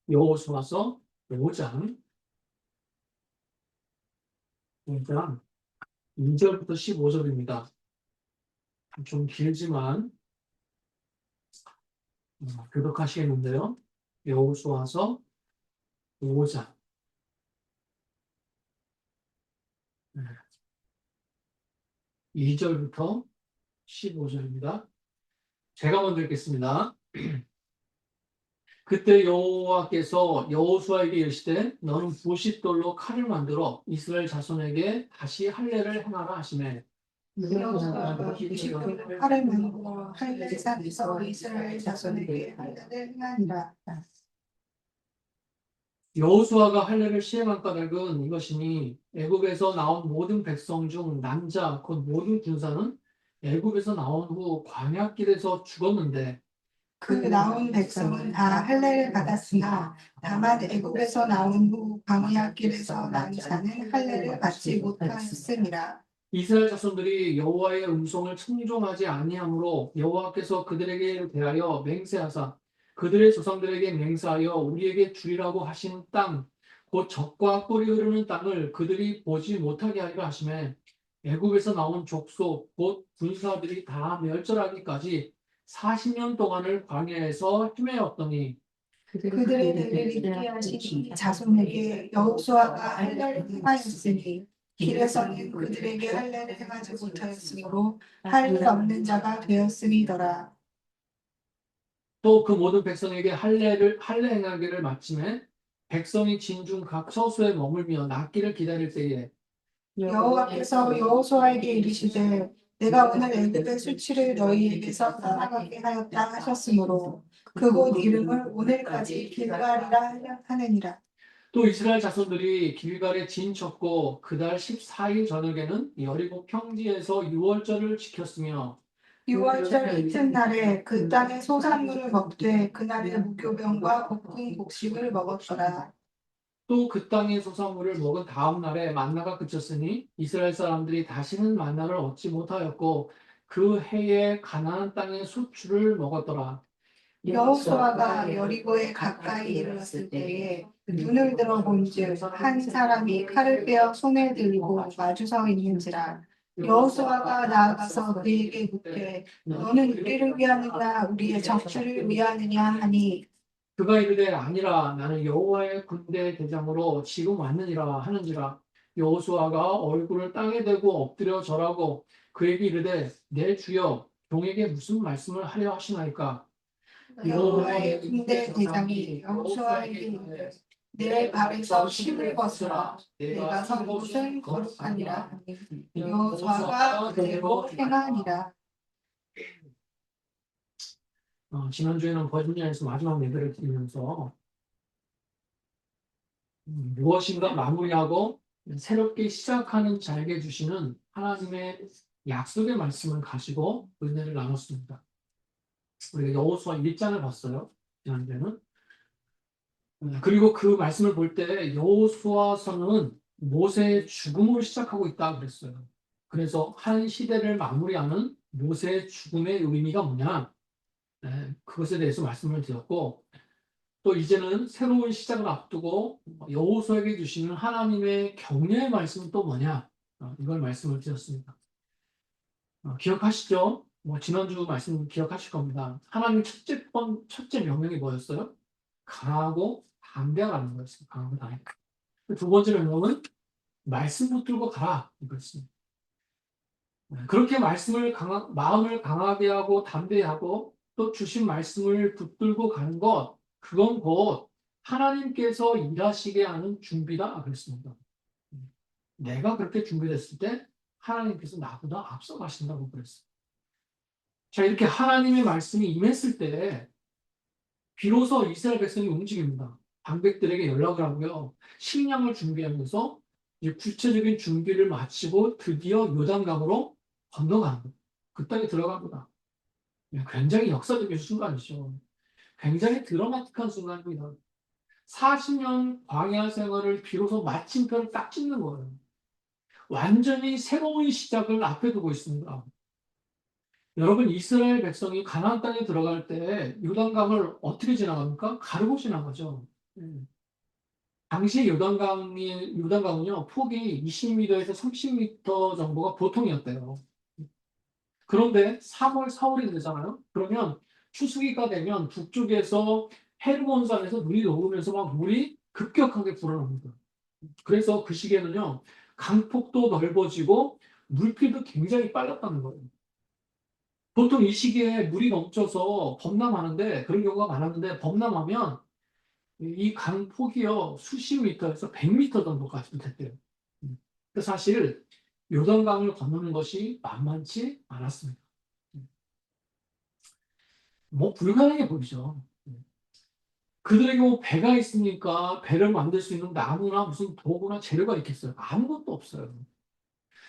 여호수아서 5장 2절부터 15절입니다. 좀 길지만 교독하시겠는데요. 여호수아서 5장 2절부터 15절입니다. 제가 먼저 읽겠습니다. 그때 여호와께서 여호수아에게 이르시되 너는 부싯돌로 칼을 만들어 이스라엘 자손에게 다시 할례를 행하라 하시매 여호수아가 부싯돌로 칼을 만들어 할례산에서 이스라엘 자손에게 할례를 행하니라. 여호수아가 할례를 시행한 까닭은 이것이니 애굽에서 나온 모든 백성 중 남자 곧 모든 군사는 애굽에서 나온 후 광야길에서 죽었는데 그 나온 백성은 다 할례를 받았으나 다만 애굽에서 나온 후 광야길에서 난 자는 할례를 받지 못하였음이라. 이스라엘 자손들이 여호와의 음성을 청종하지 아니하므로 여호와께서 그들에게 대하여 맹세하사 그들의 조상들에게 맹세하여 우리에게 주리라고 하신 땅 곧 젖과 꿀이 흐르는 땅을 그들이 보지 못하게 하리라 하시매 애굽에서 나온 족속 곧 군사들이 다 멸절하기까지 40년 동안을 광야에서 헤매었더니 그들의 대를 잇게 하신 자손에게 여호수아가 할례를 행하였으니 길에서는 그들에게 할례를 행하지 못하였으므로 할례 없는 자가 되었음이더라. 또 그 모든 백성에게 할례 행하기를 마침에 백성이 진중 각 처소에 머물며 낫기를 기다릴 때에 여호와께서 여호수아에게 이르시되 내가 오늘 애굽의 수치를 너희에게서 떠나가게 하였다 하셨으므로 그곳 이름을 오늘까지 길갈이라 하느니라. 또 이스라엘 자손들이 길갈에 진쳤고 그달 14일 저녁에는 여리고 평지에서 유월절을 지켰으며 6월절 이튿날에 그 땅의 소산물을 먹되 그날에 무교병과 볶은 곡식을 먹었더라. 또 그 땅의 소산물을 먹은 다음 날에 만나가 그쳤으니 이스라엘 사람들이 다시는 만나를 얻지 못하였고 그 해에 가나안 땅의 수출을 먹었더라. 여호수아가 여리고에 가까이 이르렀을 때에 눈을 들어 본즉 한 사람이 칼을 빼어 손에 들고 마주서 있는지라. 여호수아가 나아가서 그에게 묻되 너는 우리를 위하느냐 우리의 적주를 위하느냐 하니 그가 이르되 아니라 나는 여호와의 군대 대장으로 지금 왔느니라 하는지라. 여호수아가 얼굴을 땅에 대고 엎드려 절하고 그에게 이르되 내 주여 종에게 무슨 말씀을 하려 하시나이까. 여호와의 군대 대장이 여호수아에게 이르되 내 발에서 힘을 벗으라 내가 선 곳은 거룩하니라 하니 여호수아가 그대로 행하니라. 지난주에는 버지니아에서 마지막 예배를 드리면서 무엇인가 마무리하고 새롭게 시작하는 자에게 주시는 하나님의 약속의 말씀을 가지고 은혜를 나눴습니다. 우리가 여호수아 1장을 봤어요. 지난주에는. 그리고 그 말씀을 볼 때 여호수아서는 모세의 죽음으로 시작하고 있다 그랬어요. 그래서 한 시대를 마무리하는 모세의 죽음의 의미가 뭐냐? 그것에 대해서 말씀을 드렸고 또 이제는 새로운 시작을 앞두고 여호수아에게 주시는 하나님의 격려의 말씀은 또 뭐냐? 이걸 말씀을 드렸습니다. 기억하시죠? 지난주 말씀 기억하실 겁니다. 하나님 첫째 명령이 뭐였어요? 강하고 담대하라는 거였어요. 강하고 담대. 두 번째 명령은 말씀 붙들고 가라 이거였습니다. 그렇게 마음을 강하게 하고 담대하고 또 주신 말씀을 붙들고 가는 것, 그건 곧 하나님께서 일하시게 하는 준비다 그랬습니다. 내가 그렇게 준비됐을 때 하나님께서 나보다 앞서가신다고 그랬어요. 자, 이렇게 하나님의 말씀이 임했을 때 비로소 이스라엘 백성이 움직입니다. 방백들에게 연락을 하고요. 식량을 준비하면서 이제 구체적인 준비를 마치고 드디어 요단강으로 건너가는 거예요. 그 땅에 들어간 거다. 굉장히 역사적인 순간이죠. 굉장히 드라마틱한 순간입니다. 40년 광야 생활을 비로소 마침표를 딱 찍는 거예요. 완전히 새로운 시작을 앞에 두고 있습니다. 여러분, 이스라엘 백성이 가나안 땅에 들어갈 때 요단강을 어떻게 지나갑니까? 가르고 지나가죠. 음. 당시 요단강은요, 폭이 20m에서 30m 정도가 보통이었대요. 그런데 3월, 4월이 되잖아요. 그러면 추수기가 되면 북쪽에서 헤르몬산에서 눈이 녹으면서 막 물이 급격하게 불어납니다. 그래서 그 시기에는요, 강폭도 넓어지고 물길도 굉장히 빨랐다는 거예요. 보통 이 시기에 물이 넘쳐서 범람하는데 그런 경우가 많았는데 범람하면 이 강폭이요 수십 미터에서 100m 정도까지도 됐대요. 그래서 사실 요단강을 건너는 것이 만만치 않았습니다. 뭐 불가능해 보이죠. 그들에게 뭐 배가 있으니까 배를 만들 수 있는 나무나 무슨 도구나 재료가 있겠어요? 아무것도 없어요.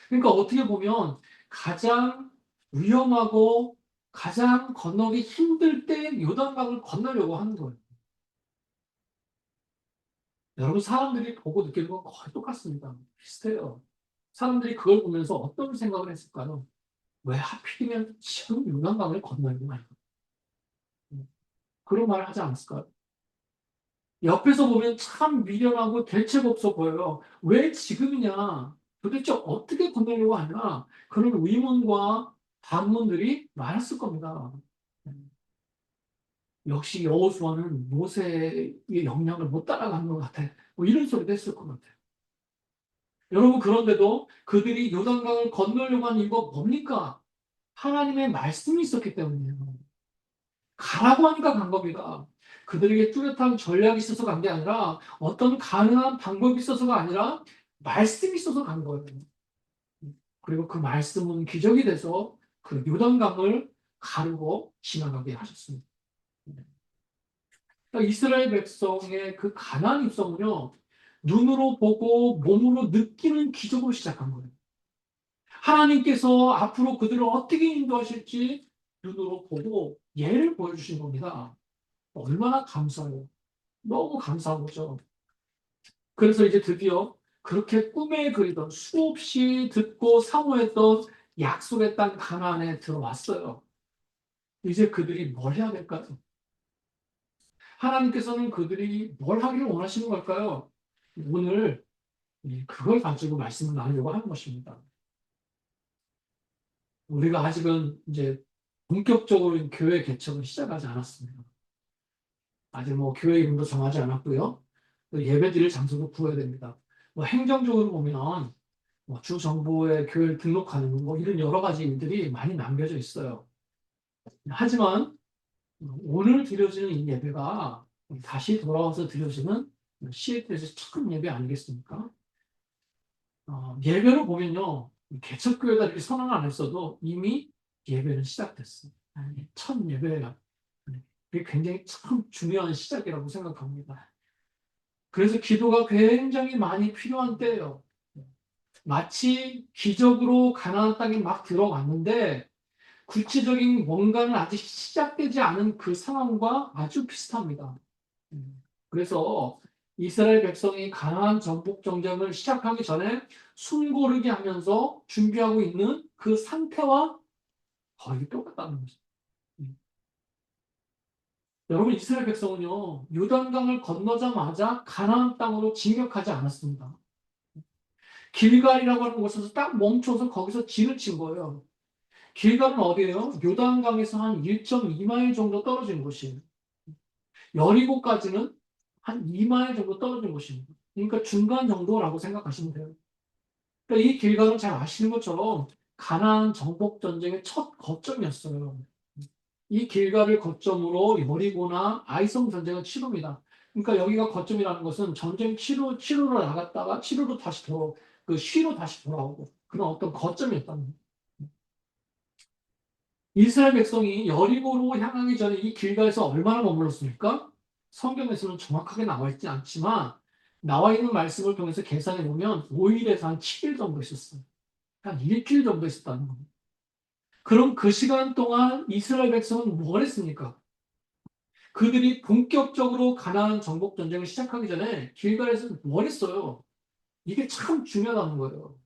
그러니까 어떻게 보면 가장 위험하고 가장 건너기 힘들 때 요단강을 건너려고 하는 거예요. 여러분 사람들이 보고 느끼는 건 거의 똑같습니다. 비슷해요. 사람들이 그걸 보면서 어떤 생각을 했을까요? 왜 하필이면 지금 요단강을 건너려고 할까? 그런 말을 하지 않았을까요? 옆에서 보면 참 미련하고 대책 없어 보여요. 왜 지금이냐? 도대체 어떻게 건너려고 하냐? 그런 의문과 반문들이 많았을 겁니다. 역시 여호수아는 모세의 영향을 못 따라간 것 같아. 뭐 이런 소리도 했을 것 같아요. 여러분 그런데도 그들이 요단강을 건너려고 하는 이유가 뭡니까? 하나님의 말씀이 있었기 때문이에요. 가라고 하니까 간 겁니다. 그들에게 뚜렷한 전략이 있어서 간 게 아니라 어떤 가능한 방법이 있어서가 아니라 말씀이 있어서 간 거예요. 그리고 그 말씀은 기적이 돼서 그 요단강을 가르고 지나가게 하셨습니다. 그러니까 이스라엘 백성의 그 가나안 입성은요, 눈으로 보고 몸으로 느끼는 기적으로 시작한 거예요. 하나님께서 앞으로 그들을 어떻게 인도하실지 눈으로 보고 예를 보여주신 겁니다. 얼마나 감사해요. 너무 감사한 거죠. 그래서 이제 드디어 그렇게 꿈에 그리던 수없이 듣고 사모했던 약속의 땅 가나안에 들어왔어요. 이제 그들이 뭘 해야 될까요? 하나님께서는 그들이 뭘 하기를 원하시는 걸까요? 오늘 그걸 가지고 말씀을 나누려고 하는 것입니다. 우리가 아직은 이제 본격적으로 교회 개척을 시작하지 않았습니다. 아직 뭐 교회 이름도 정하지 않았고요. 또 예배드릴 장소도 구해야 됩니다. 뭐 행정적으로 보면 뭐 주 정부에 교회를 등록하는 뭐 이런 여러 가지 일들이 많이 남겨져 있어요. 하지만 오늘 드려지는 이 예배가 다시 돌아와서 드려지는 시애틀에서 첫 예배 아니겠습니까? 예배로 보면요. 개척교회가 이렇게 선언 안 했어도 이미 예배는 시작됐어요. 첫 예배가. 이게 굉장히 참 중요한 시작이라고 생각합니다. 그래서 기도가 굉장히 많이 필요한 때예요. 마치 기적으로 가나안 땅에 막 들어갔는데 구체적인 뭔가는 아직 시작되지 않은 그 상황과 아주 비슷합니다. 그래서 이스라엘 백성이 가나안 정복 정전을 시작하기 전에 숨고르게 하면서 준비하고 있는 그 상태와 거의 똑같다는 거죠. 음. 여러분 이스라엘 백성은요 요단강을 건너자마자 가나안 땅으로 진격하지 않았습니다. 길갈이라고 하는 곳에서 딱 멈춰서 거기서 진을 친 거예요. 길갈은 어디예요? 요단강에서 한 1.2마일 정도 떨어진 곳이에요. 여리고까지는 한 2마일 정도 떨어진 곳입니다. 그러니까 중간 정도라고 생각하시면 돼요. 그러니까 이 길갈은 잘 아시는 것처럼 가나안 정복 전쟁의 첫 거점이었어요. 이 길갈을 거점으로 여리고나 아이성 전쟁을 치릅니다. 그러니까 여기가 거점이라는 것은 전쟁 치루로 나갔다가 치루로 다시 그 쉬로 다시 돌아오고 그런 어떤 거점이었다는 거예요. 이스라엘 백성이 여리고로 향하기 전에 이 길가에서 얼마나 머물렀습니까? 성경에서는 정확하게 나와 있지 않지만 나와 있는 말씀을 통해서 계산해 보면 5일에서 한 7일 정도 있었어요. 한 일주일 정도 있었다는 겁니다. 그럼 그 시간 동안 이스라엘 백성은 뭘 했습니까? 그들이 본격적으로 가나안 정복 전쟁을 시작하기 전에 길갈에서 뭘 했어요? 이게 참 중요하다는 거예요.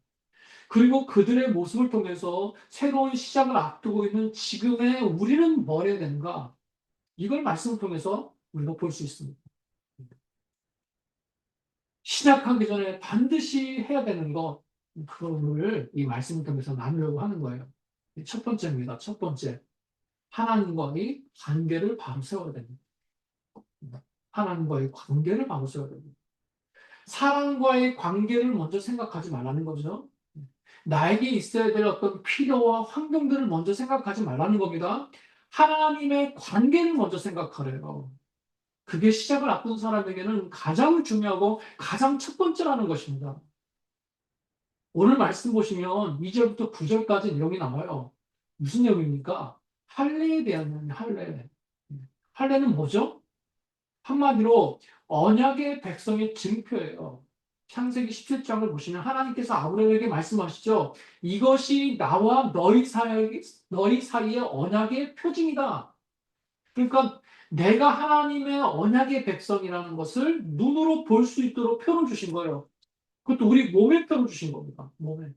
그리고 그들의 모습을 통해서 새로운 시작을 앞두고 있는 지금의 우리는 뭘 해야 되는가? 이걸 말씀을 통해서 우리가 볼 수 있습니다. 시작하기 전에 반드시 해야 되는 것, 그거를 이 말씀을 통해서 나누려고 하는 거예요. 첫 번째입니다. 첫 번째. 하나님과의 관계를 바로 세워야 됩니다. 하나님과의 관계를 바로 세워야 됩니다. 사람과의 관계를 먼저 생각하지 말라는 거죠. 나에게 있어야 될 어떤 필요와 환경들을 먼저 생각하지 말라는 겁니다. 하나님의 관계를 먼저 생각하래요. 그게 시작을 앞둔 사람에게는 가장 중요하고 가장 첫 번째라는 것입니다. 오늘 말씀 보시면 2절부터 9절까지 내용이 나와요. 무슨 내용입니까? 할례에 대한 내용이에요. 할례. 할례는 뭐죠? 한마디로 언약의 백성의 증표예요. 창세기 17장을 보시면 하나님께서 아브라함에게 말씀하시죠. 이것이 나와 너희 사이의 언약의 표징이다. 그러니까 내가 하나님의 언약의 백성이라는 것을 눈으로 볼 수 있도록 표를 주신 거예요. 그것도 우리 몸에 표를 주신 겁니다. 몸에.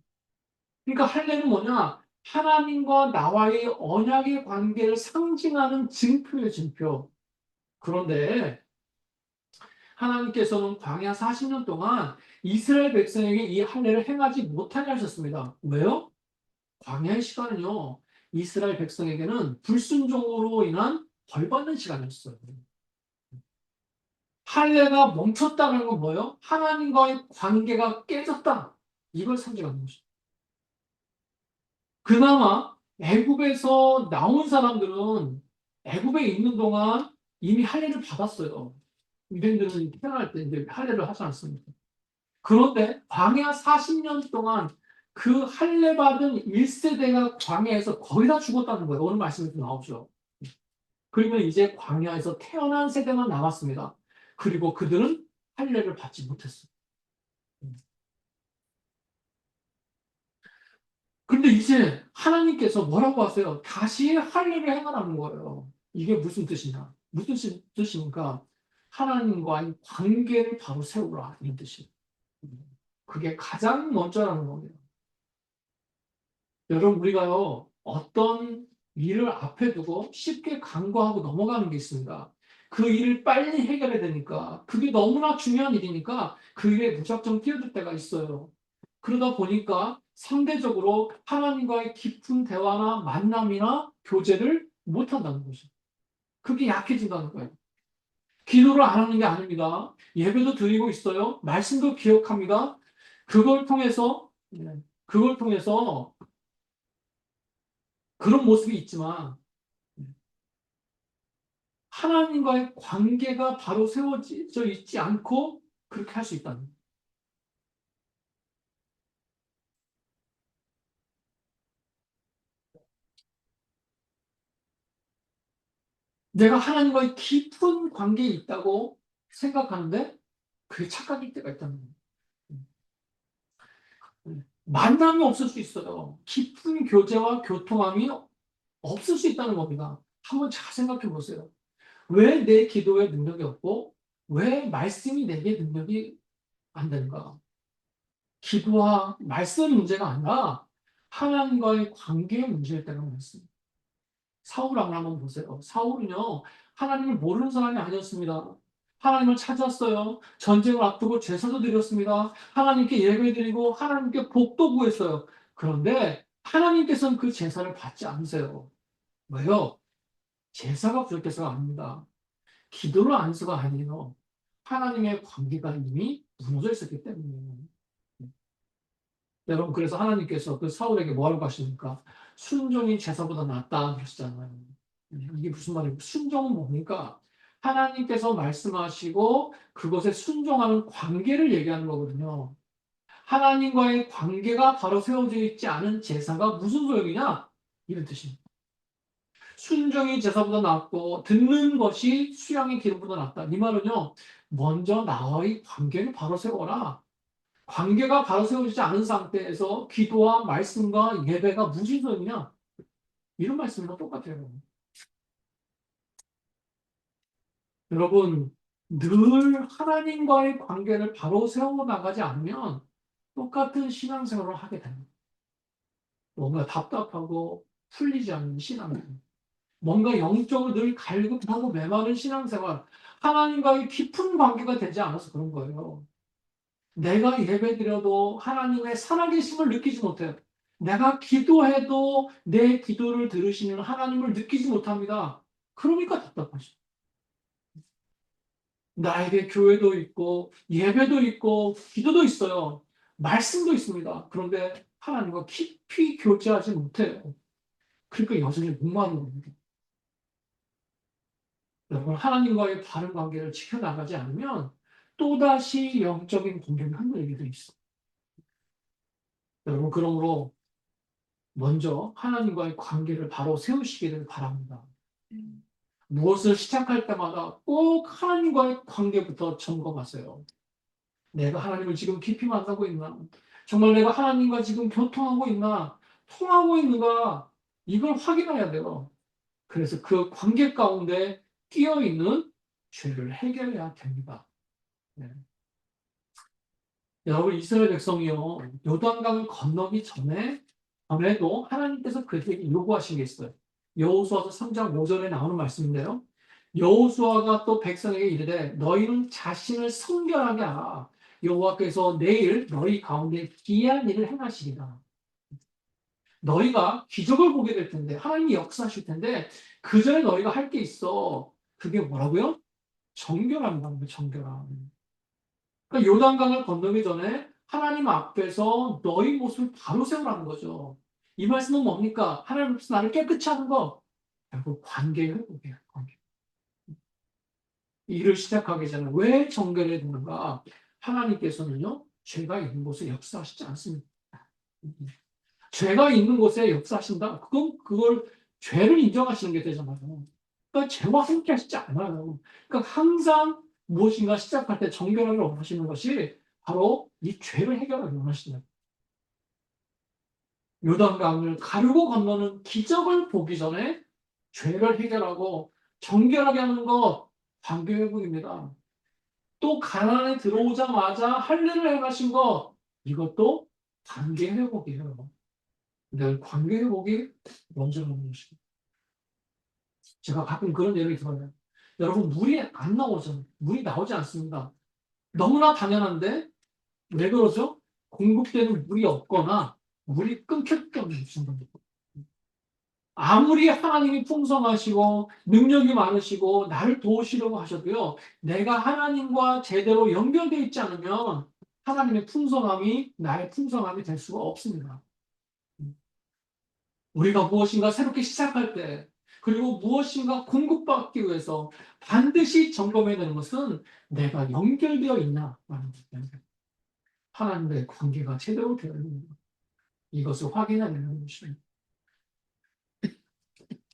그러니까 할례는 뭐냐? 하나님과 나와의 언약의 관계를 상징하는 증표예요, 증표. 그런데 하나님께서는 광야 40년 동안 이스라엘 백성에게 이 할례를 행하지 못하게 하셨습니다. 왜요? 광야의 시간은요, 이스라엘 백성에게는 불순종으로 인한 벌받는 시간이었어요. 할례가 멈췄다는 건 뭐예요? 하나님과의 관계가 깨졌다. 이걸 상징하는 것이죠. 그나마 애굽에서 나온 사람들은 애굽에 있는 동안 이미 할례를 받았어요. 유대인들은 태어날 때 이제 할례를 하지 않습니까? 그런데 광야 40년 동안 그 할례 받은 1세대가 광야에서 거의 다 죽었다는 거예요. 오늘 말씀에서 나오죠. 그러면 이제 광야에서 태어난 세대만 남았습니다. 그리고 그들은 할례를 받지 못했어요. 근데 이제 하나님께서 뭐라고 하세요? 다시 할례를 행하라는 거예요. 이게 무슨 뜻이냐? 무슨 뜻입니까? 하나님과의 관계를 바로 세우라. 이 뜻이에요. 그게 가장 먼저라는 거예요. 여러분, 우리가요, 어떤 일을 앞에 두고 쉽게 간과하고 넘어가는 게 있습니다. 그 일을 빨리 해결해야 되니까, 그게 너무나 중요한 일이니까 그 일에 무작정 뛰어들 때가 있어요. 그러다 보니까 상대적으로 하나님과의 깊은 대화나 만남이나 교제를 못 한다는 거죠. 그게 약해진다는 거예요. 기도를 안 하는 게 아닙니다. 예배도 드리고 있어요. 말씀도 기억합니다. 그걸 통해서, 그걸 통해서 그런 모습이 있지만, 하나님과의 관계가 바로 세워져 있지 않고 그렇게 할 수 있다는 거예요. 내가 하나님과의 깊은 관계에 있다고 생각하는데 그게 착각일 때가 있다는 거예요. 만남이 없을 수 있어요. 깊은 교제와 교통함이 없을 수 있다는 겁니다. 한번 잘 생각해 보세요. 왜 내 기도에 능력이 없고 왜 말씀이 내게 능력이 안 되는가? 기도와 말씀 문제가 아니라 하나님과의 관계의 문제일 때가 많습니다. 사울왕을 한번 보세요. 사울은요, 하나님을 모르는 사람이 아니었습니다. 하나님을 찾았어요. 전쟁을 앞두고 제사도 드렸습니다. 하나님께 예배드리고 하나님께 복도 구했어요. 그런데 하나님께서는 그 제사를 받지 않으세요. 왜요? 제사가 부족해서가 아닙니다. 기도를 안 해서가 아니에요. 하나님의 관계가 이미 무너져 있었기 때문이에요. 여러분, 그래서 하나님께서 그 사울에게 뭐라고 하십니까? 순종이 제사보다 낫다 그러시잖아요. 이게 무슨 말이에요? 순종은 뭡니까? 하나님께서 말씀하시고 그것에 순종하는 관계를 얘기하는 거거든요. 하나님과의 관계가 바로 세워져 있지 않은 제사가 무슨 소용이냐? 이런 뜻입니다. 순종이 제사보다 낫고 듣는 것이 수양의 기름보다 낫다. 이 말은요. 먼저 나와의 관계를 바로 세워라. 관계가 바로 세워지지 않은 상태에서 기도와 말씀과 예배가 무슨 소용이냐? 이런 말씀이랑 똑같아요. 여러분, 늘 하나님과의 관계를 바로 세워나가지 않으면 똑같은 신앙생활을 하게 됩니다. 뭔가 답답하고 풀리지 않는 신앙생활. 뭔가 영적으로 늘 갈급하고 메마른 신앙생활. 하나님과의 깊은 관계가 되지 않아서 그런 거예요. 내가 예배드려도 하나님의 살아계심을 느끼지 못해요. 내가 기도해도 내 기도를 들으시는 하나님을 느끼지 못합니다. 그러니까 답답하죠. 나에게 교회도 있고 예배도 있고 기도도 있어요. 말씀도 있습니다. 그런데 하나님과 깊이 교제하지 못해요. 그러니까 여전히 목마른 겁니다. 여러분, 하나님과의 바른 관계를 지켜나가지 않으면 또다시 영적인 공격이 흔들리게 돼 있어요. 여러분, 그러므로 먼저 하나님과의 관계를 바로 세우시기를 바랍니다. 무엇을 시작할 때마다 꼭 하나님과의 관계부터 점검하세요. 내가 하나님을 지금 깊이 만나고 있나? 정말 내가 하나님과 지금 교통하고 있나? 통하고 있는가? 이걸 확인해야 돼요. 그래서 그 관계 가운데 끼어 있는 죄를 해결해야 됩니다. 네. 여러분, 이스라엘 백성이요, 요단강을 건너기 전에도 하나님께서 그들에게 요구하신 게 있어요. 여호수아서 3장 5절에 나오는 말씀인데요. 여호수아가 또 백성에게 이르되 너희는 자신을 성결하게 하라. 여호와께서 내일 너희 가운데 기이한 일을 행하시리라. 너희가 기적을 보게 될 텐데 하나님이 역사하실 텐데 그 전에 너희가 할 게 있어. 그게 뭐라고요? 정결함이라는 거예요. 정결함. 그러니까 요단강을 건너기 전에 하나님 앞에서 너희 모습을 바로 세우라는 거죠. 이 말씀은 뭡니까? 하나님 앞에서 나를 깨끗이 하는 거. 결국 관계 회복이에요. 관계. 일을 시작하기 전에 왜 정결해야 되는가? 하나님께서는요, 죄가 있는 곳에 역사하시지 않습니다. 죄가 있는 곳에 역사하신다? 그걸 죄를 인정하시는 게 되잖아요. 그러니까 죄와 함께 하시지 않아요. 그러니까 항상 무엇인가 시작할 때 정결하게 원하시는 것이 바로 이 죄를 해결하기 원하시는 거예요. 요단강을 가르고 건너는 기적을 보기 전에 죄를 해결하고 정결하게 하는 것 관계회복입니다. 또 가나안에 들어오자마자 할례를 행하신 것 이것도 관계회복이에요. 늘 관계회복이 먼저라는 것입니다. 제가 가끔 그런 예를 들어요. 여러분 물이 안 나오잖아요. 물이 나오지 않습니다. 너무나 당연한데 왜 그러죠? 공급되는 물이 없거나 물이 끊겼기 때문에 그런 겁니다. 아무리 하나님이 풍성하시고 능력이 많으시고 나를 도우시려고 하셔도요. 내가 하나님과 제대로 연결되어 있지 않으면 하나님의 풍성함이 나의 풍성함이 될 수가 없습니다. 우리가 무엇인가 새롭게 시작할 때 그리고 무엇인가 공급받기 위해서 반드시 점검해야 되는 것은 내가 연결되어 있나 라는 것입니다. 하나님과의 관계가 제대로 되어 있는가 이것을 확인해야 되는 것입니다.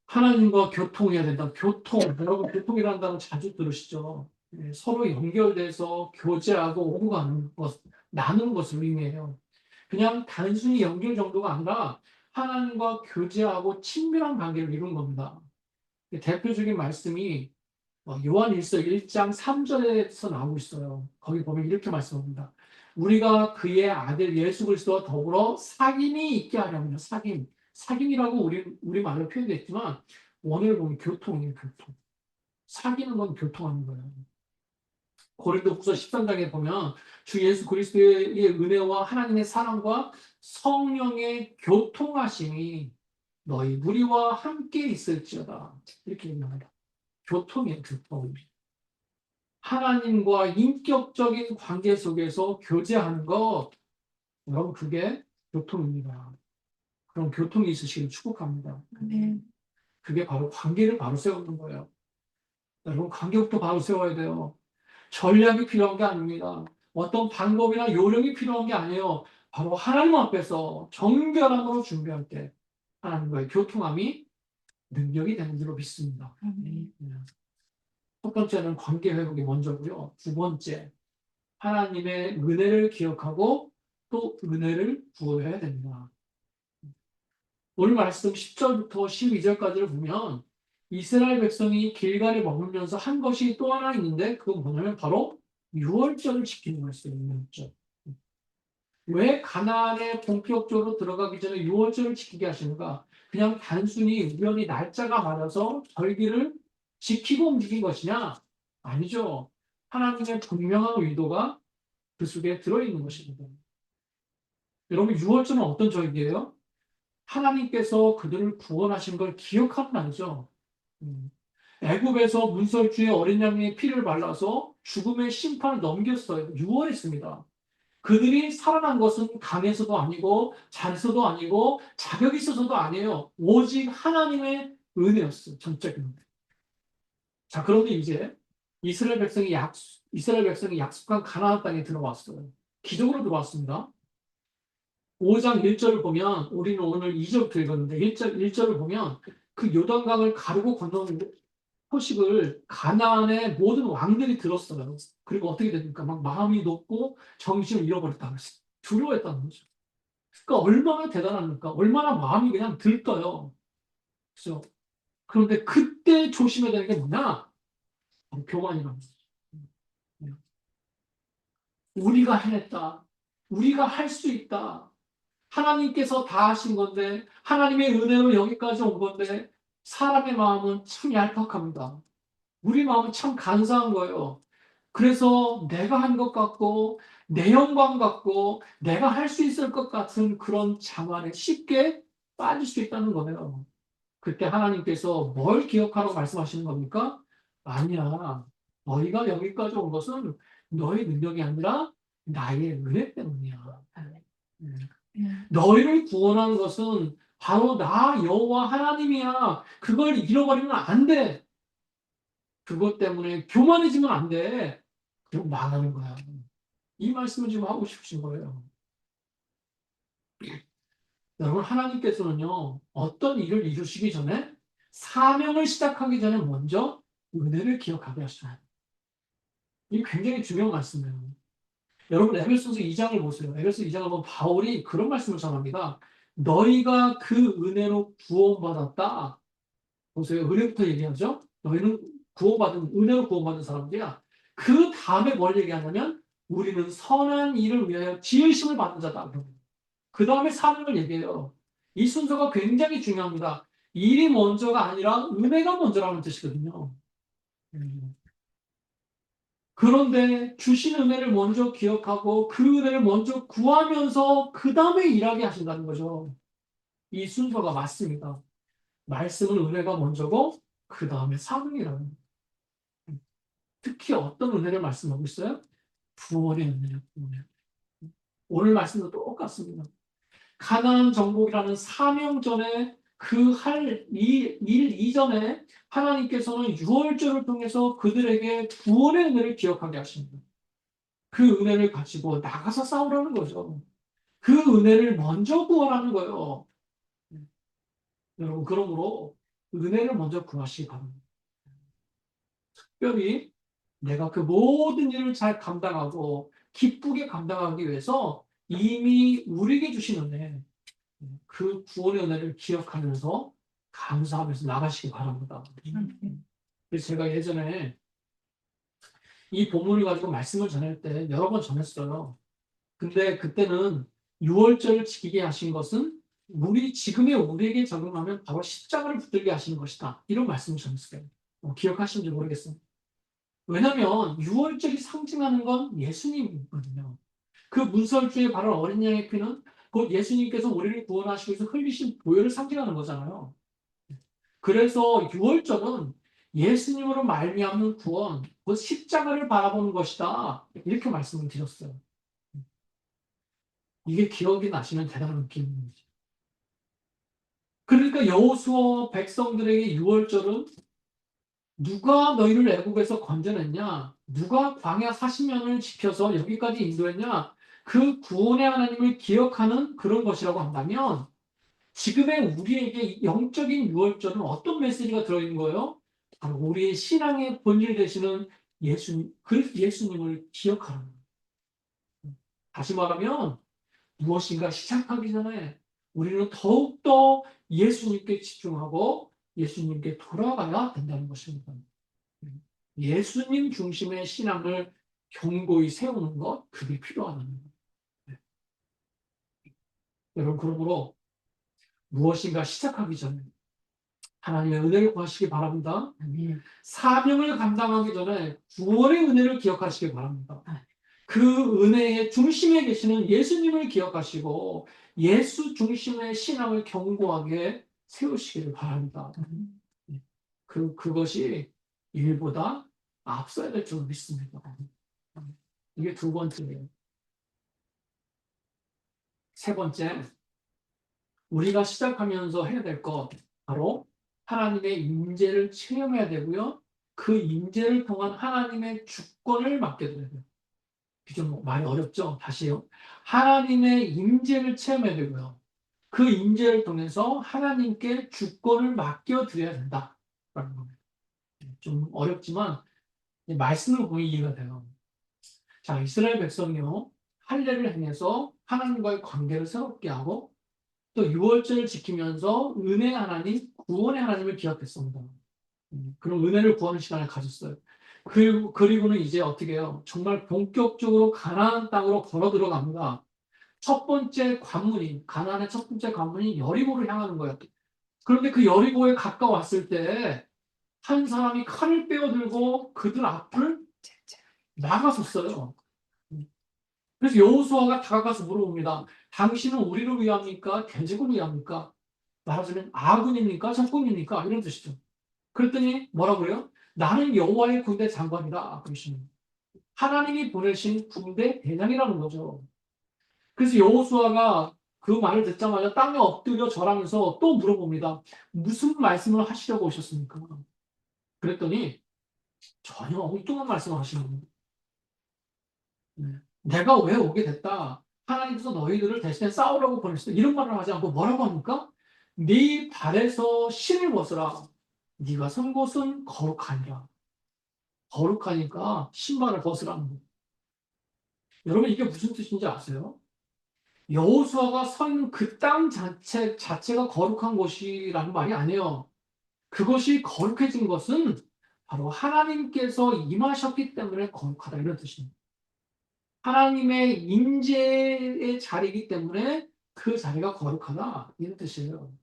하나님과 교통해야 된다. 교통. 여러분, 교통이라는 단어 자주 들으시죠? 서로 연결돼서 교제하고 오고 가는 것, 나누는 것을 의미해요. 그냥 단순히 연결 정도가 아니라 하나님과 교제하고 친밀한 관계를 이루는 겁니다. 대표적인 말씀이 요한일서 1장 3절에서 나오고 있어요. 거기 보면 이렇게 말씀합니다. 우리가 그의 아들 예수 그리스도와 더불어 사귐이 있게 하려면 사귐. 사귐이라고 우리 말로 표현됐지만 원어를 보면 교통이에요. 교통. 사귀는 건 교통하는 거예요. 고린도후서 13장에 보면 주 예수 그리스도의 은혜와 하나님의 사랑과 성령의 교통하심이 너희 무리와 함께 있을지어다. 이렇게 얘기합니다. 교통이에요. 교통. 하나님과 인격적인 관계 속에서 교제하는 것, 여러분 그게 교통입니다. 그럼 교통이 있으시길 축복합니다. 네. 그게 바로 관계를 바로 세우는 거예요. 여러분 관계부터 바로 세워야 돼요. 전략이 필요한 게 아닙니다. 어떤 방법이나 요령이 필요한 게 아니에요. 바로 하나님 앞에서 정결함으로 준비할 때 하나님과의 교통함이 능력이 되는 줄로 믿습니다. 첫 번째는 관계 회복이 먼저고요. 두 번째, 하나님의 은혜를 기억하고 또 은혜를 부어야 됩니다. 오늘 말씀 10절부터 12절까지를 보면 이스라엘 백성이 길갈에 머물면서 한 것이 또 하나 있는데 그건 뭐냐면 바로 유월절을 지키는 거였어요. 유월절. 왜 가나안에 본격적으로 들어가기 전에 유월절을 지키게 하시는가? 그냥 단순히 우연히 날짜가 맞아서 절기를 지키고 움직인 것이냐? 아니죠. 하나님의 분명한 의도가 그 속에 들어있는 것입니다. 여러분, 유월절은 어떤 절기예요? 하나님께서 그들을 구원하신 걸 기억하는 날이죠. 음. 애굽에서 문설주에 어린 양의 피를 발라서 죽음의 심판을 넘겼어요. 유월했습니다. 그들이 살아난 것은 강해서도 아니고 잘해서도 아니고 자격이 있어서도 아니에요. 오직 하나님의 은혜였어요. 전적인 은혜. 자, 그런데 이제 이스라엘 백성이 약속한 가나안 땅에 들어왔어요. 기적으로 들어왔습니다. 5장 1절을 보면 우리는 오늘 2절부터 읽었는데 1절을 보면 그 요단강을 가르고 건너는 소식을 가나안의 모든 왕들이 들었어요. 그리고 어떻게 됩니까? 막 마음이 높고 정신을 잃어버렸다고 했어요. 두려워했다는 거죠. 그러니까 얼마나 대단합니까? 얼마나 마음이 그냥 들떠요. 그죠? 그런데 그때 조심해야 되는 게 뭐냐? 바로 교만이라는 거죠. 우리가 해냈다. 우리가 할 수 있다. 하나님께서 다 하신 건데, 하나님의 은혜로 여기까지 온 건데, 사람의 마음은 참 얄팍합니다. 우리 마음은 참 간사한 거예요. 그래서 내가 한 것 같고, 내 영광 같고, 내가 할 수 있을 것 같은 그런 자만에 쉽게 빠질 수 있다는 거예요. 그때 하나님께서 뭘 기억하라고 말씀하시는 겁니까? 아니야. 너희가 여기까지 온 것은 너의 능력이 아니라 나의 은혜 때문이야. 음. 너희를 구원한 것은 바로 나 여호와 하나님이야. 그걸 잃어버리면 안 돼. 그것 때문에 교만해지면 안 돼. 그럼 망하는 거야. 이 말씀을 지금 하고 싶으신 거예요. 여러분, 하나님께서는요, 어떤 일을 이루시기 전에 사명을 시작하기 전에 먼저 은혜를 기억하게 하시잖아요. 이게 굉장히 중요한 말씀이에요. 여러분, 에베소서 2장을 보세요. 에베소서 2장을 보면 바울이 그런 말씀을 전합니다. 너희가 그 은혜로 구원받았다. 보세요. 은혜부터 얘기하죠. 너희는 은혜로 구원받은 사람들이야. 그 다음에 뭘 얘기하냐면 우리는 선한 일을 위하여 지으심을 받은 자다. 그 다음에 사명을 얘기해요. 이 순서가 굉장히 중요합니다. 일이 먼저가 아니라 은혜가 먼저라는 뜻이거든요. 음. 그런데 주신 은혜를 먼저 기억하고 그 은혜를 먼저 구하면서 그 다음에 일하게 하신다는 거죠. 이 순서가 맞습니다. 말씀은 은혜가 먼저고 그 다음에 사명이라는 거예요. 특히 어떤 은혜를 말씀하고 있어요? 구원의 은혜요. 구원의. 오늘 말씀도 똑같습니다. 가나안 정복이라는 사명 전에 그 할 일 이전에 하나님께서는 유월절을 통해서 그들에게 구원의 은혜를 기억하게 하십니다. 그 은혜를 가지고 나가서 싸우라는 거죠. 그 은혜를 먼저 구하라는 거예요. 여러분, 그러므로 은혜를 먼저 구하시기 바랍니다. 특별히 내가 그 모든 일을 잘 감당하고 기쁘게 감당하기 위해서 이미 우리에게 주신 은혜, 그 구원의 은혜를 기억하면서 감사하면서 나가시기 바랍니다. 그래서 제가 예전에 이 본문을 가지고 말씀을 전할 때 여러 번 전했어요. 근데 그때는 유월절을 지키게 하신 것은 지금의 우리에게 적용하면 바로 십자가를 붙들게 하시는 것이다. 이런 말씀을 전했어요. 기억하시는지 모르겠어요. 왜냐하면 유월절이 상징하는 건 예수님이거든요. 그 문설주에 바른 어린 양의 피는 곧 예수님께서 우리를 구원하시기 위해서 흘리신 보혈을 상징하는 거잖아요. 그래서 유월절은 예수님으로 말미암는 구원, 곧 십자가를 바라보는 것이다. 이렇게 말씀을 드렸어요. 이게 기억이 나시면 대단한 느낌입니다. 그러니까 여호수아 백성들에게 유월절은 누가 너희를 애국에서 건져냈냐? 누가 광야 40년을 지켜서 여기까지 인도했냐? 그 구원의 하나님을 기억하는 그런 것이라고 한다면 지금의 우리에게 영적인 유월절은 어떤 메시지가 들어있는 거예요? 바로 우리의 신앙의 본질 되시는 예수님을 기억하는 거예요. 다시 말하면 무엇인가 시작하기 전에 우리는 더욱더 예수님께 집중하고 예수님께 돌아가야 된다는 것입니다. 예수님 중심의 신앙을 견고히 세우는 것, 그게 필요하다는 거예요. 네. 여러분, 그러므로 무엇인가 시작하기 전에 하나님의 은혜를 구하시기 바랍니다. 사명을 감당하기 전에 구원의 은혜를 기억하시기 바랍니다. 그 은혜의 중심에 계시는 예수님을 기억하시고 예수 중심의 신앙을 견고하게 세우시기를 바랍니다. 그것이 일보다 앞서야 될 줄 믿습니다. 이게 두 번째예요. 세 번째, 우리가 시작하면서 해야 될 것, 바로 하나님의 임재를 체험해야 되고요. 그 임재를 통한 하나님의 주권을 맡겨드려야 돼요. 좀 말이 어렵죠? 다시요. 하나님의 임재를 체험해야 되고요. 그 임재를 통해서 하나님께 주권을 맡겨드려야 된다. 라는 겁니다. 좀 어렵지만 말씀을 보면 이해가 돼요. 자, 이스라엘 백성이요. 할례를 행해서 하나님과의 관계를 새롭게 하고 또 유월절을 지키면서 은혜 하나님, 구원의 하나님을 기억했습니다. 그럼 은혜를 구하는 시간을 가졌어요. 그리고는 이제 어떻게 해요? 정말 본격적으로 가나안 땅으로 걸어 들어갑니다. 첫 번째 관문이, 가나안의 첫 번째 관문이 여리고를 향하는 거예요. 그런데 그 여리고에 가까웠을 때 한 사람이 칼을 빼어들고 그들 앞을 막아섰어요. 그래서 여호수아가 다가가서 물어봅니다. 당신은 우리를 위합니까? 대적을 위합니까? 말하자면 아군입니까? 적군입니까? 이런 뜻이죠. 그랬더니 뭐라고 그래요? 나는 여호와의 군대 장관이다. 그러시는 하나님이 보내신 군대 대장이라는 거죠. 그래서 여호수아가 그 말을 듣자마자 땅에 엎드려 절하면서 또 물어봅니다. 무슨 말씀을 하시려고 오셨습니까? 그랬더니 전혀 엉뚱한 말씀을 하시는 거예요. 내가 왜 오게 됐다? 하나님께서 너희들을 대신에 싸우라고 보냈어. 이런 말을 하지 않고 뭐라고 합니까? 네 발에서 신을 벗으라. 네가 선 곳은 거룩하니라. 거룩하니까 신발을 벗으라는 거예요. 여러분 이게 무슨 뜻인지 아세요? 여호수아가 서 있는 그 땅 자체가 거룩한 곳이라는 말이 아니에요. 그것이 거룩해진 것은 바로 하나님께서 임하셨기 때문에 거룩하다 이런 뜻입니다. 하나님의 임재의 자리이기 때문에 그 자리가 거룩하다 이런 뜻이에요.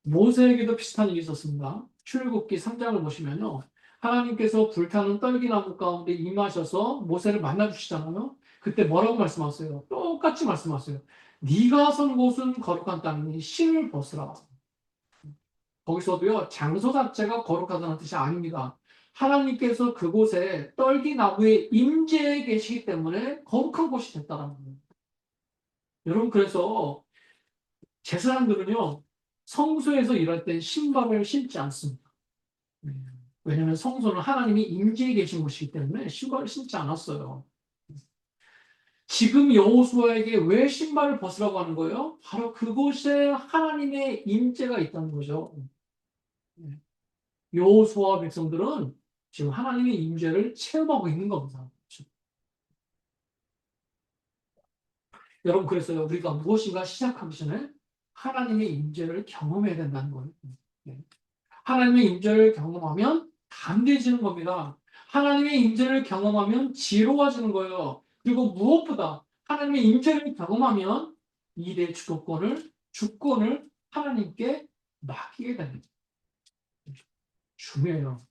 모세에게도 비슷한 일이 있었습니다. 출애굽기 3장을 보시면요. 하나님께서 불타는 떨기나무 가운데 임하셔서 모세를 만나 주시잖아요. 그때 뭐라고 말씀하세요? 똑같이 말씀하세요. 네가 선 곳은 거룩한 땅이니 신을 벗으라. 거기서도요. 장소 자체가 거룩하다는 뜻이 아닙니다. 하나님께서 그곳에 떨기나무에 임재해 계시기 때문에 거룩한 곳이 됐다는 거예요. 여러분 그래서 제사장들은요. 성소에서 일할 때 신발을 신지 않습니다. 왜냐하면 성소는 하나님이 임재해 계신 곳이기 때문에 신발을 신지 않았어요. 지금 여호수아에게 왜 신발을 벗으라고 하는 거예요? 바로 그곳에 하나님의 임재가 있다는 거죠. 여호수아 백성들은 지금 하나님의 임재를 체험하고 있는 겁니다. 여러분 그랬어요. 우리가 무엇인가 시작하기 전에 하나님의 임재를 경험해야 된다는 거예요. 네. 하나님의 임재를 경험하면 담대해지는 겁니다. 하나님의 임재를 경험하면 지혜로워지는 거예요. 그리고 무엇보다 하나님의 임재를 경험하면 일의 주권을 하나님께 맡기게 됩니다. 중요해요.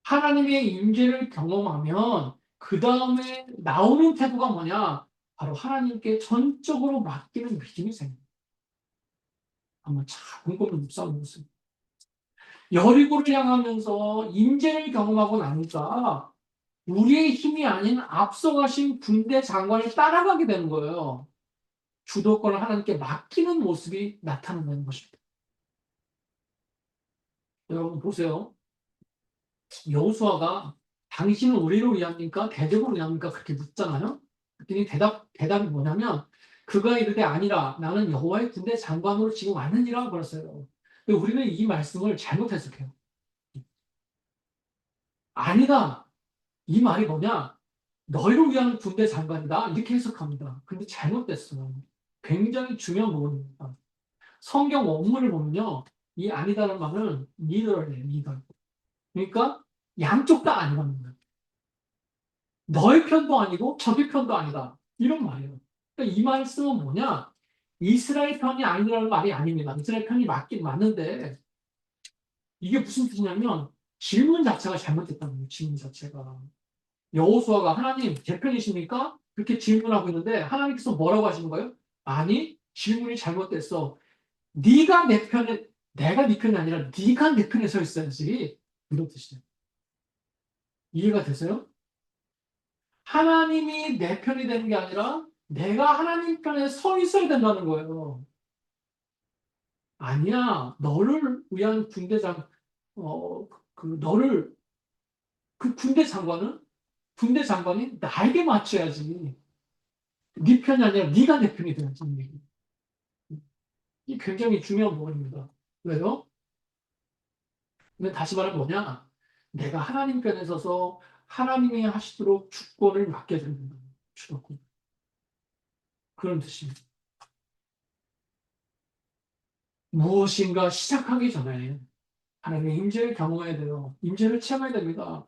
하나님의 임재를 경험하면 그 다음에 나오는 태도가 뭐냐? 바로 하나님께 전적으로 맡기는 믿음이 생깁니다. 한번 잘 곰곰이 묵상해 보세요. 여리고를 향하면서 임재를 경험하고 나니까 우리의 힘이 아닌 앞서가신 군대 장관을 따라가게 되는 거예요. 주도권을 하나님께 맡기는 모습이 나타난다는 것입니다. 여러분 보세요. 여호수아가 당신은 우리를 위합니까? 대적으로 위합니까? 그렇게 묻잖아요. 그랬더니 대답이 뭐냐면 그가 이르되 아니라 나는 여호와의 군대 장관으로 지금 왔느니라 그랬어요. 근데 우리는 이 말씀을 잘못 해석해요. 아니다. 이 말이 뭐냐? 너희를 위한 군대 장관이다. 이렇게 해석합니다. 근데 잘못됐어요. 굉장히 중요한 부분입니다. 성경 원문을 보면요. 이 아니다라는 말은 neither래요. neither. 그러니까 양쪽 다 아니라는 거예요. 너의 편도 아니고 적의 편도 아니다. 이런 말이에요. 그러니까 이 말씀은 뭐냐? 이스라엘 편이 아니라는 말이 아닙니다. 이스라엘 편이 맞긴 맞는데 이게 무슨 뜻이냐면 질문 자체가 잘못됐다는 거예요. 질문 자체가. 여호수아가 하나님 제 편이십니까? 그렇게 질문하고 있는데 하나님께서 뭐라고 하시는 거예요? 아니, 질문이 잘못됐어. 네가 내 편에, 내가 네 편이 아니라 네가 내 편에 서 있어야지. 이런 뜻이에요. 이해가 되세요? 하나님이 내 편이 되는 게 아니라 내가 하나님 편에 서 있어야 된다는 거예요. 아니야, 너를 위한 너를, 그 군대 장관이 나에게 맞춰야지. 네 편이 아니라 네가 내 편이 돼야지. 이 굉장히 중요한 부분입니다. 왜요? 근데 다시 말하면 뭐냐? 내가 하나님 편에 서서 하나님이 하시도록 주권을 맡겨드립니다. 주도권. 그런 뜻입니다. 무엇인가 시작하기 전에 하나님의 임재를 경험해야 돼요. 임재를 체험해야 됩니다.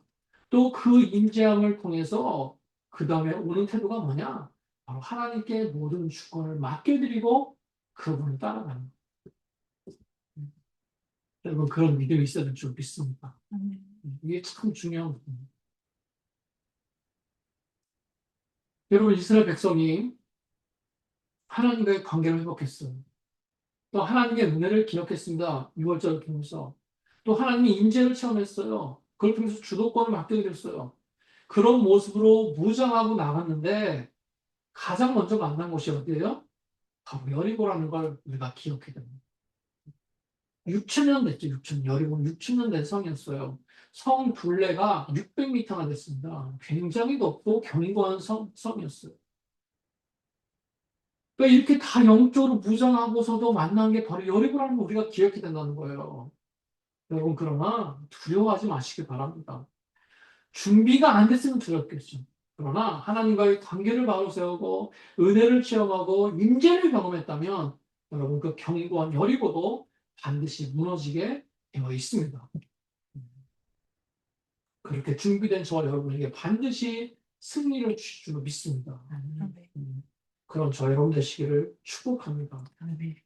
또 그 임재함을 통해서 그 다음에 오는 태도가 뭐냐? 바로 하나님께 모든 주권을 맡겨드리고 그분을 따라가는 거예요. 여러분 그런 믿음이 있어야 될 줄 믿습니다. 이게 참 중요한 부분입니다. 여러분 이스라엘 백성이 하나님과의 관계를 회복했어요. 또 하나님의 은혜를 기억했습니다. 6월절을 통해서. 또 하나님의 임재를 체험했어요. 그걸 통해서 주도권을 맡겨드렸어요. 그런 모습으로 무장하고 나갔는데 가장 먼저 만난 곳이 어디예요? 바로 여리고라는 걸 우리가 기억해야 됩니다. 6천 년 됐죠. 6천 여리고 6천 년 된 성이었어요. 성 둘레가 600m나 됐습니다. 굉장히 높고 견고한 성이었어요. 그러니까 이렇게 다 영적으로 무장하고서도 만난 게 바로 여리고라는 걸 우리가 기억해야 된다는 거예요. 여러분 그러나 두려워하지 마시기 바랍니다. 준비가 안 됐으면 두렵겠죠. 그러나 하나님과의 관계를 바로 세우고 은혜를 체험하고 임재를 경험했다면 여러분 그 견고한 여리고도 반드시 무너지게 되어 있습니다. 그렇게 준비된 저와 여러분에게 반드시 승리를 주실 줄 믿습니다. 그런 저 여러분 되시기를 축복합니다. 네.